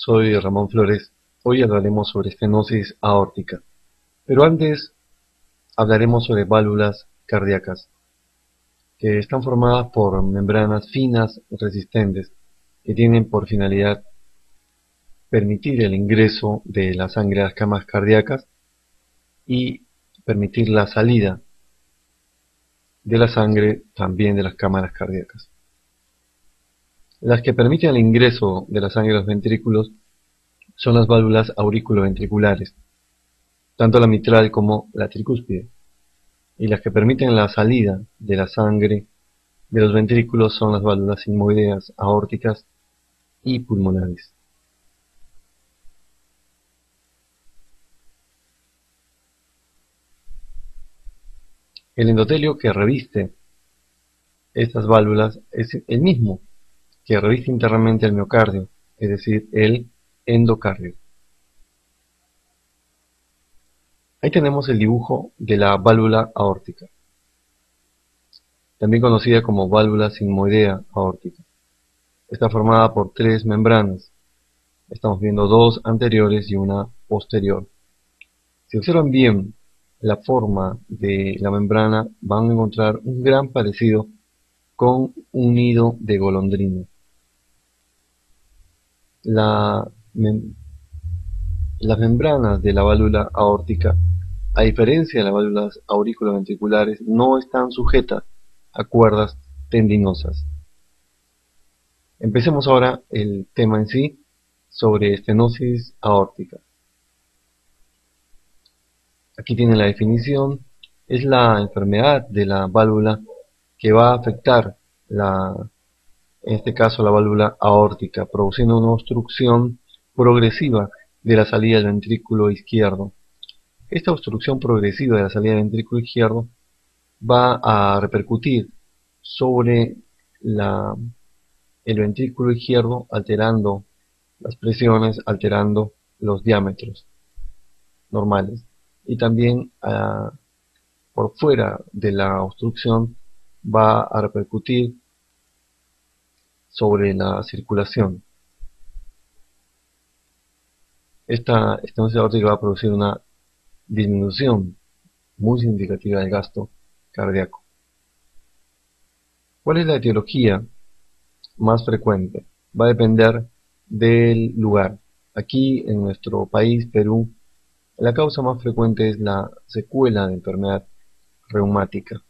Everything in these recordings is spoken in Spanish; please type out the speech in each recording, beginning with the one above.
soy Ramón Flores. Hoy hablaremos sobre estenosis aórtica, pero antes hablaremos sobre válvulas cardíacas, que están formadas por membranas finas resistentes que tienen por finalidad permitir el ingreso de la sangre a las cámaras cardíacas y permitir la salida de la sangre también de las cámaras cardíacas. Las que permiten el ingreso de la sangre a los ventrículos son las válvulas auriculoventriculares, tanto la mitral como la tricúspide, y las que permiten la salida de la sangre de los ventrículos son las válvulas sigmoideas, aórticas y pulmonares. El endotelio que reviste estas válvulas es el mismo que reviste internamente el miocardio, es decir, el endocardio. Ahí tenemos el dibujo de la válvula aórtica, también conocida como válvula sigmoidea aórtica. Está formada por tres membranas. Estamos viendo dos anteriores y una posterior. Si observan bien la forma de la membrana, van a encontrar un gran parecido con un nido de golondrina. Las membranas de la válvula aórtica, a diferencia de las válvulas auriculoventriculares, no están sujetas a cuerdas tendinosas. Empecemos ahora el tema en sí sobre estenosis aórtica. Aquí tienen la definición. Es la enfermedad de la válvula que va a afectar, en este caso, la válvula aórtica, produciendo una obstrucción progresiva de la salida del ventrículo izquierdo. Esta obstrucción progresiva de la salida del ventrículo izquierdo va a repercutir sobre el ventrículo izquierdo, alterando las presiones, alterando los diámetros normales. Y también por fuera de la obstrucción va a repercutir sobre la circulación. Esta estenosis aórtica va a producir una disminución muy significativa del gasto cardíaco. ¿Cuál es la etiología más frecuente? Va a depender del lugar. Aquí en nuestro país, Perú, la causa más frecuente es la secuela de enfermedad reumática,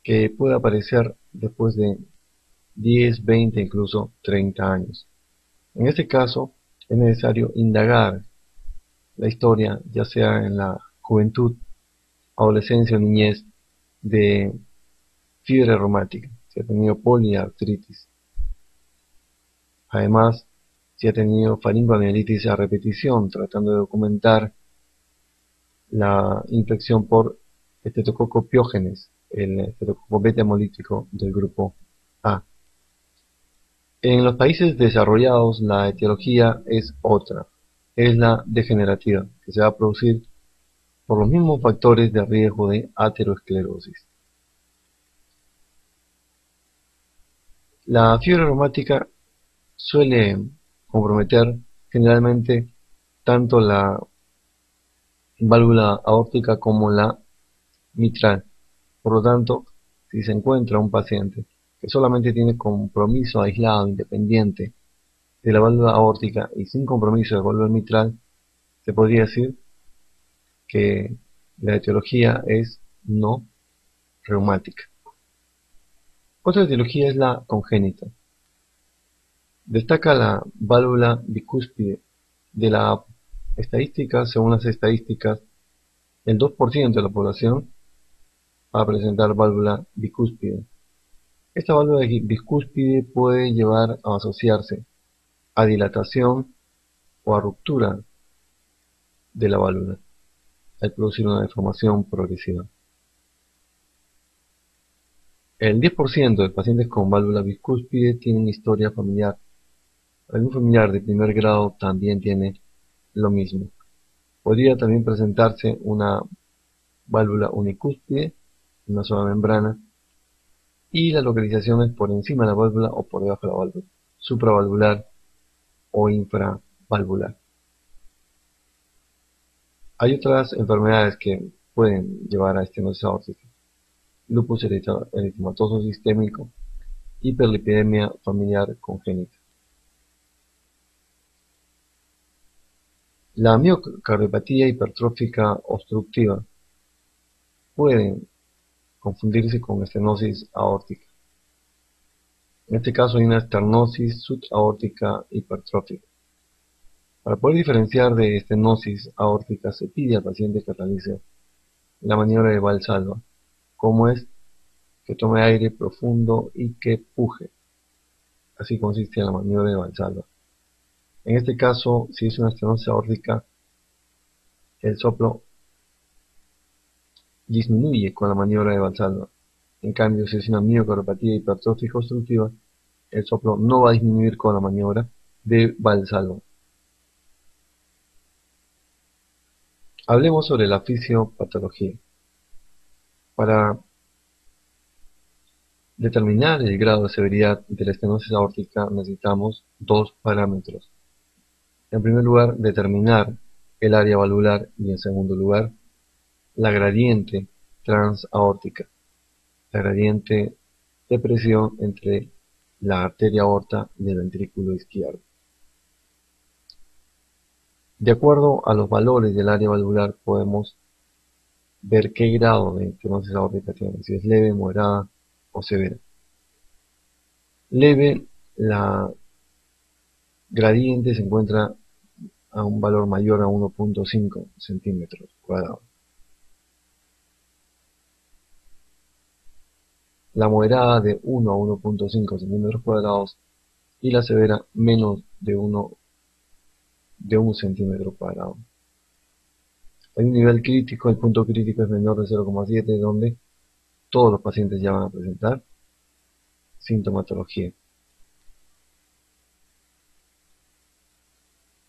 que puede aparecer después de 10, 20, incluso 30 años. En este caso, es necesario indagar la historia, ya sea en la juventud, adolescencia o niñez, de fiebre reumática, si ha tenido poliartritis. Además, si ha tenido faringoamigdalitis a repetición, tratando de documentar la infección por Streptococcus pyogenes, el Streptococcus beta hemolítico del grupo A. En los países desarrollados la etiología es otra, es la degenerativa, que se va a producir por los mismos factores de riesgo de aterosclerosis. La fiebre reumática suele comprometer generalmente tanto la válvula aórtica como la mitral. Por lo tanto, si se encuentra un paciente que solamente tiene compromiso aislado, independiente de la válvula aórtica y sin compromiso de la válvula mitral, se podría decir que la etiología es no reumática. Otra etiología es la congénita. Destaca la válvula bicúspide. De la estadística, según las estadísticas, el 2% de la población va a presentar válvula bicúspide. Esta válvula bicúspide puede llevar a asociarse a dilatación o a ruptura de la válvula, al producir una deformación progresiva. El 10% de pacientes con válvula bicúspide tienen historia familiar. Algún familiar de primer grado también tiene lo mismo. Podría también presentarse una válvula unicúspide, una sola membrana, y la localización es por encima de la válvula o por debajo de la válvula, supravalvular o infravalvular. Hay otras enfermedades que pueden llevar a estenosis aórtica: lupus eritematoso sistémico, hiperlipidemia familiar congénita. La miocardiopatía hipertrófica obstructiva puede confundirse con estenosis aórtica. En este caso hay una estenosis subaórtica hipertrófica. Para poder diferenciar de estenosis aórtica se pide al paciente que realice la maniobra de Valsalva, como es que tome aire profundo y que puje. Así consiste la maniobra de Valsalva. En este caso, si es una estenosis aórtica, el soplo disminuye con la maniobra de Valsalva. En cambio, si es una miocardiopatía hipertrófica obstructiva, el soplo no va a disminuir con la maniobra de Valsalva. Hablemos sobre la fisiopatología. Para determinar el grado de severidad de la estenosis aórtica necesitamos dos parámetros. En primer lugar, determinar el área valvular y en segundo lugar, la gradiente transaórtica, la gradiente de presión entre la arteria aorta y el ventrículo izquierdo. De acuerdo a los valores del área valvular podemos ver qué grado de estenosis aórtica tiene, si es leve, moderada o severa. Leve, la gradiente se encuentra a un valor mayor a 1.5 centímetros cuadrados. La moderada de 1 a 1.5 centímetros cuadrados y la severa menos de 1 centímetro cuadrado. Hay un nivel crítico, el punto crítico es menor de 0,7, donde todos los pacientes ya van a presentar sintomatología.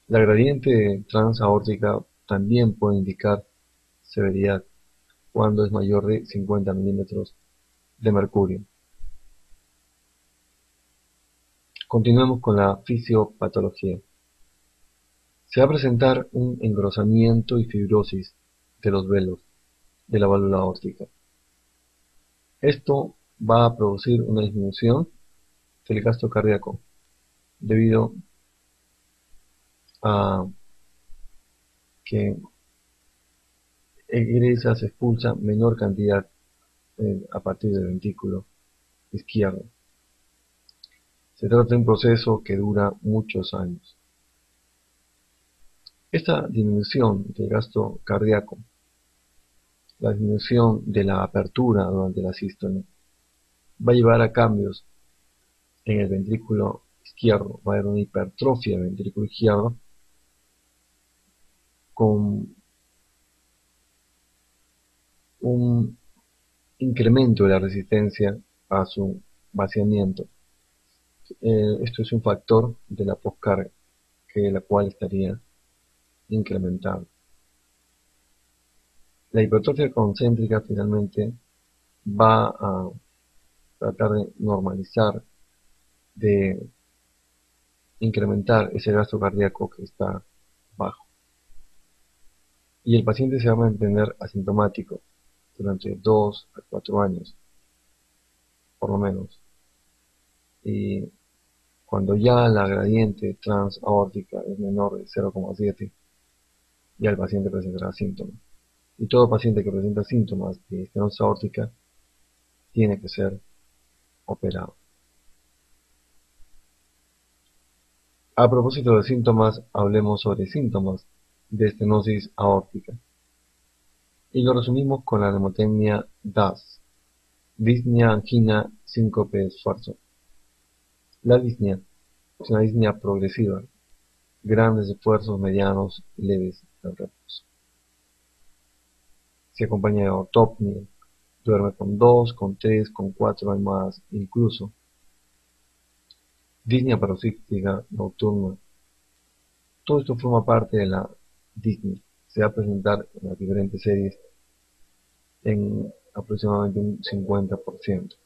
La gradiente transaórtica también puede indicar severidad cuando es mayor de 50 milímetros de mercurio. Continuemos con la fisiopatología. Se va a presentar un engrosamiento y fibrosis de los velos de la válvula aórtica. Esto va a producir una disminución del gasto cardíaco debido a que egresa, se expulsa menor cantidad a partir del ventrículo izquierdo. Se trata de un proceso que dura muchos años. Esta disminución del gasto cardíaco, la disminución de la apertura durante la sístole, va a llevar a cambios en el ventrículo izquierdo. Va a haber una hipertrofia del ventrículo izquierdo con un incremento de la resistencia a su vaciamiento. Esto es un factor de la poscarga, la cual estaría incrementado. La hipertrofia concéntrica finalmente va a tratar de normalizar, de incrementar ese gasto cardíaco que está bajo. Y el paciente se va a mantener asintomático durante 2 a 4 años, por lo menos. Y cuando ya la gradiente transaórtica es menor de 0,7, ya el paciente presentará síntomas. Y todo paciente que presenta síntomas de estenosis aórtica tiene que ser operado. A propósito de síntomas, hablemos sobre síntomas de estenosis aórtica. Y lo resumimos con la mnemotecnia DAS: disnea, angina, síncope, esfuerzo. La disnea es una disnea progresiva, grandes esfuerzos, medianos y leves en reposo. Se acompaña de ortopnia, duerme con 2, con 3, con 4 almohadas incluso. Disnea paroxística nocturna. Todo esto forma parte de la disnea. Se va a presentar en las diferentes series en aproximadamente un 50%.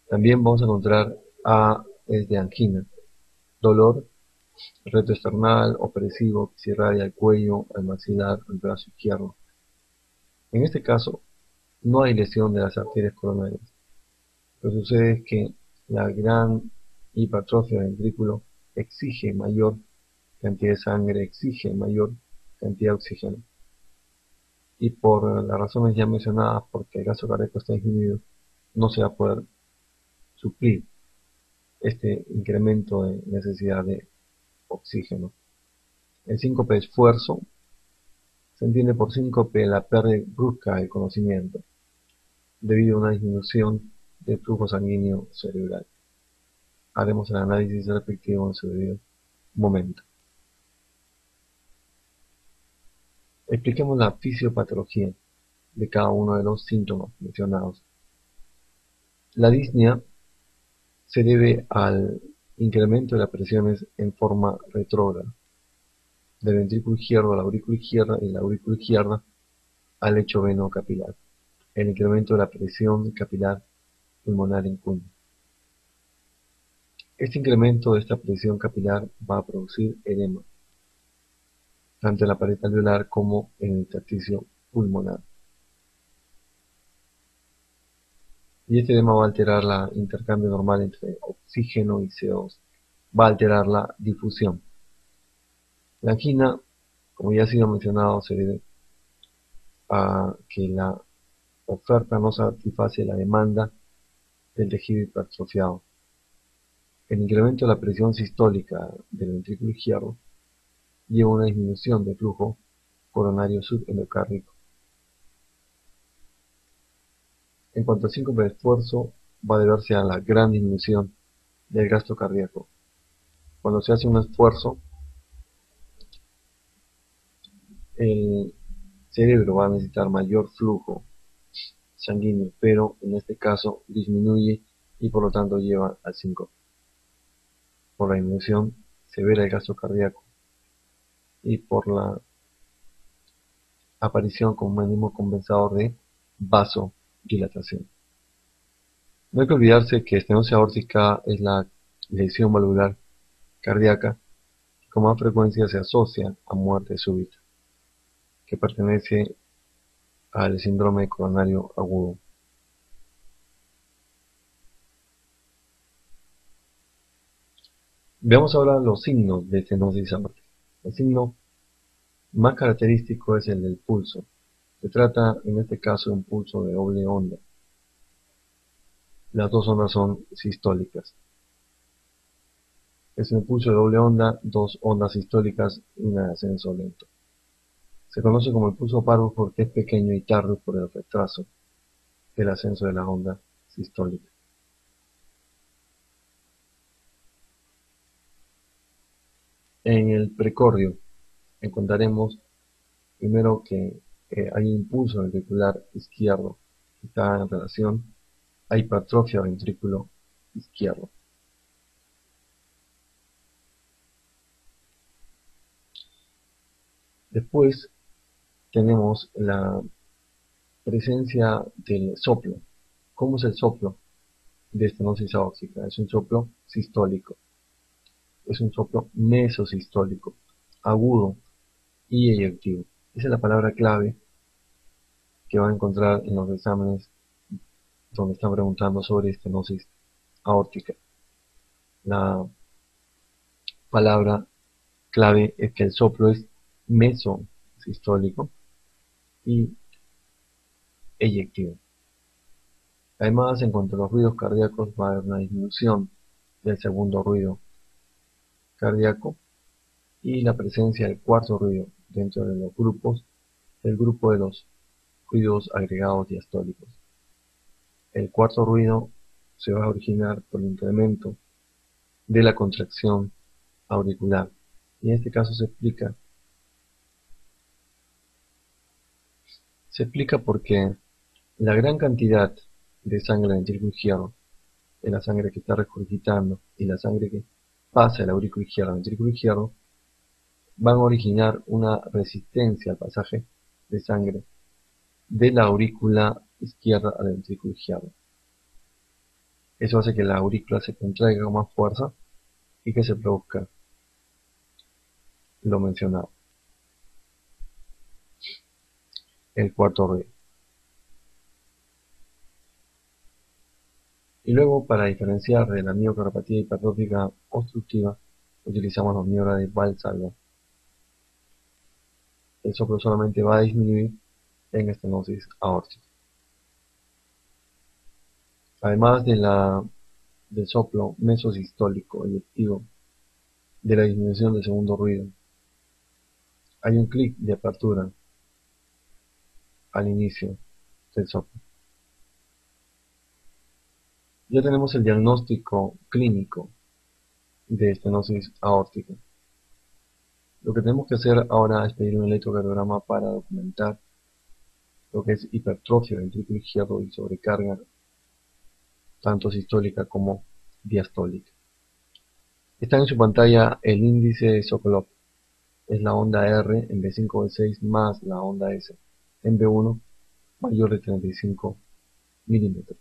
También vamos a encontrar A es de angina. dolor retroesternal opresivo que se irradia al cuello, al maxilar, al brazo izquierdo. En este caso, no hay lesión de las arterias coronarias. Lo que sucede es que la gran hipertrofia del ventrículo exige mayor cantidad de sangre, exige mayor cantidad de oxígeno. Y por las razones ya mencionadas, porque el gasto cardíaco está disminuido, no se va a poder suplir este incremento de necesidad de oxígeno. El síncope de esfuerzo se entiende por síncope la pérdida brusca del conocimiento, debido a una disminución del flujo sanguíneo cerebral. Haremos el análisis respectivo en su debido momento. Expliquemos la fisiopatología de cada uno de los síntomas mencionados. La disnea se debe al incremento de las presiones en forma retrógrada, del ventrículo izquierdo a la aurícula izquierda y la aurícula izquierda al lecho veno capilar. El incremento de la presión capilar pulmonar en cuña. Este incremento de esta presión capilar va a producir edema, tanto en la pared alveolar como en el intersticio pulmonar. Y este edema va a alterar el intercambio normal entre oxígeno y CO2. Va a alterar la difusión. La angina, como ya ha sido mencionado, se debe a que la oferta no satisface la demanda del tejido hipertrofiado. El incremento de la presión sistólica del ventrículo izquierdo lleva a una disminución del flujo coronario subendocárdico. En cuanto al síncope de esfuerzo, va a deberse a la gran disminución del gasto cardíaco. Cuando se hace un esfuerzo, el cerebro va a necesitar mayor flujo sanguíneo, pero en este caso disminuye y por lo tanto lleva al síncope, por la disminución severa del gasto cardíaco y por la aparición como mecanismo compensador de vasodilatación. No hay que olvidarse que estenosis aórtica es la lesión valvular cardíaca que con más frecuencia se asocia a muerte súbita, que pertenece al síndrome coronario agudo. Veamos ahora los signos de estenosis aórtica. El signo más característico es el del pulso. Se trata en este caso de un pulso de doble onda. Las dos ondas son sistólicas. Es un pulso de doble onda, dos ondas sistólicas y una de ascenso lento. Se conoce como el pulso parvus porque es pequeño y tardo por el retraso del ascenso de la onda sistólica. En el precordio encontraremos primero que hay un impulso ventricular izquierdo que está en relación a hipertrofia ventrículo izquierdo. Después tenemos la presencia del soplo. ¿Cómo es el soplo de estenosis aórtica? Es un soplo sistólico. Es un soplo mesosistólico, agudo y eyectivo. Esa es la palabra clave que va a encontrar en los exámenes donde están preguntando sobre estenosis aórtica. La palabra clave es que el soplo es mesosistólico y eyectivo. Además, en cuanto a los ruidos cardíacos, va a haber una disminución del segundo ruido cardíaco y la presencia del cuarto ruido dentro de los grupos del grupo de los ruidos agregados diastólicos. El cuarto ruido se va a originar por el incremento de la contracción auricular y en este caso se explica porque la gran cantidad de sangre en el ventrículo izquierdo, de la sangre que está regurgitando y la sangre que pasa del aurículo izquierdo al ventrículo izquierdo, van a originar una resistencia al pasaje de sangre de la aurícula izquierda al ventrículo izquierdo. Eso hace que la aurícula se contraiga con más fuerza y que se produzca lo mencionado. El cuarto ruido. Y luego, para diferenciar de la miocardopatía hipertrófica obstructiva, utilizamos la maniobra de Valsalva. El soplo solamente va a disminuir en estenosis aórtica. Además del soplo mesosistólico electivo, de la disminución del segundo ruido, hay un clic de apertura al inicio del soplo. Ya tenemos el diagnóstico clínico de estenosis aórtica. Lo que tenemos que hacer ahora es pedir un electrocardiograma para documentar lo que es hipertrofia del ventrículo izquierdo y sobrecarga tanto sistólica como diastólica. Está en su pantalla el índice de Sokolov, es la onda R en V5-V6 más la onda S en V1 mayor de 35 milímetros.